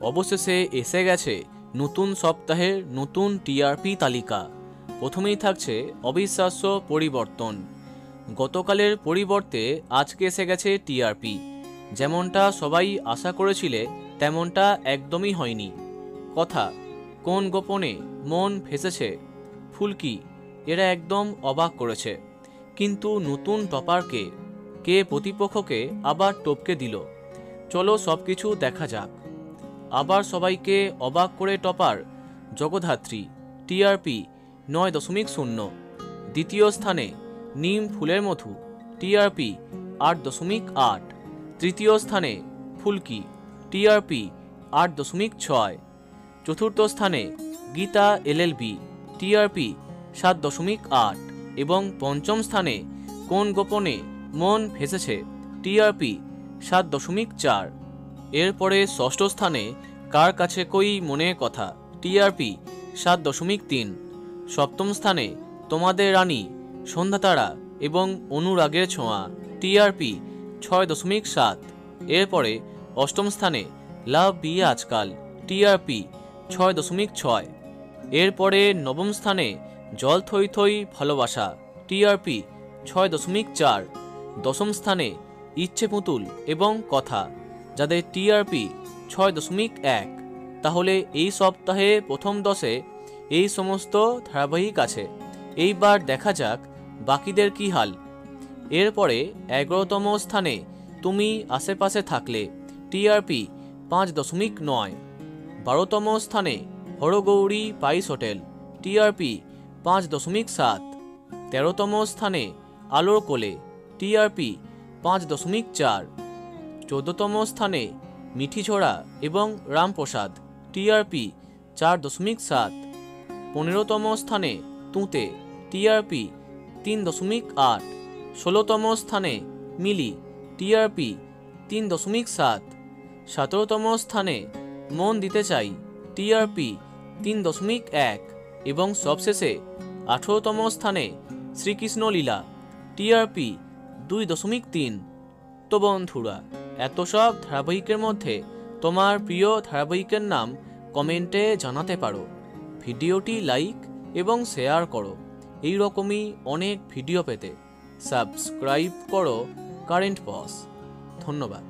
অবশেষে এসে গেছে নতুন সপ্তাহের নতুন টিআরপি তালিকা। প্রথমেই থাকছে অবিশ্বাস্য পরিবর্তন। গতকালের পরিবর্তে আজকে এসে গেছে টিআরপি। যেমনটা সবাই আশা করেছিলে তেমনটা একদমই হয়নি। কথা, কোন গোপনে মন ফেসেছে, ফুলকি, এরা একদম অবাক করেছে। কিন্তু নতুন টপারকে, কে প্রতিপক্ষকে আবার টপকে দিল। চলো সবকিছু দেখা যাক। আবার সবাইকে অবাক করে টপার জগদ্ধাত্রী, টিআরপি 9.0। দ্বিতীয় স্থানে নিম ফুলের মধু, টিআরপি 8.8। তৃতীয় স্থানে ফুলকি, টিআরপি 8.6। চতুর্থ স্থানে গীতা এলএলবি, টিআরপি 7.8। এবং পঞ্চম স্থানে কোন গোপনে মন ফেসেছে, টিআরপি 7.4। এরপরে ষষ্ঠ স্থানে কার কাছে কই মনে কথা, টিআরপি 7.3। সপ্তম স্থানে তোমাদের রানী সন্ধ্যাতারা এবং অনুরাগের ছোঁয়া, টিআরপি 6.7। এরপরে অষ্টম স্থানে লাভ বিয়ে আজকাল, টিআরপি 6.6। এরপরে নবম স্থানে জল থই থই ভালোবাসা, টিআরপি 6.4। দশম স্থানে ইচ্ছে পুতুল এবং কথা, যাদের টিআরপি 6.1। তাহলে এই সপ্তাহে প্রথম 10-এ এই সমস্ত ধারাবাহিক আছে। এইবার দেখা যাক বাকিদের কি হাল। এরপরে 11তম স্থানে তুমি আশেপাশে থাকলে, টিআরপি 5.9। 12তম স্থানে হরগৌরী পাইস হোটেল, টিআরপি 5.7। 13তম স্থানে আলোর কোলে, টিআরপি 5.4। 14তম স্থানে মিঠিঝোড়া এবং রামপ্রসাদ, টিআরপি 4.7। 15তম স্থানে তুঁতে, টিআরপি 3.8। 16তম স্থানে মিলি, টিআরপি 3.7। 17তম স্থানে মন দিতে চাই, টিআরপি 3.1। এবং সবশেষে 18তম স্থানে শ্রীকৃষ্ণ লীলা, টিআরপি 2.3। তো বন্ধুরা, এত সব ধারাবাহিকের মধ্যে তোমার প্রিয় ধারাবাহিকের নাম কমেন্টে জানাতে পারো। ভিডিওটি লাইক এবং শেয়ার করো। এই রকমই অনেক ভিডিও পেতে সাবস্ক্রাইব করো কারেন্ট বস। ধন্যবাদ।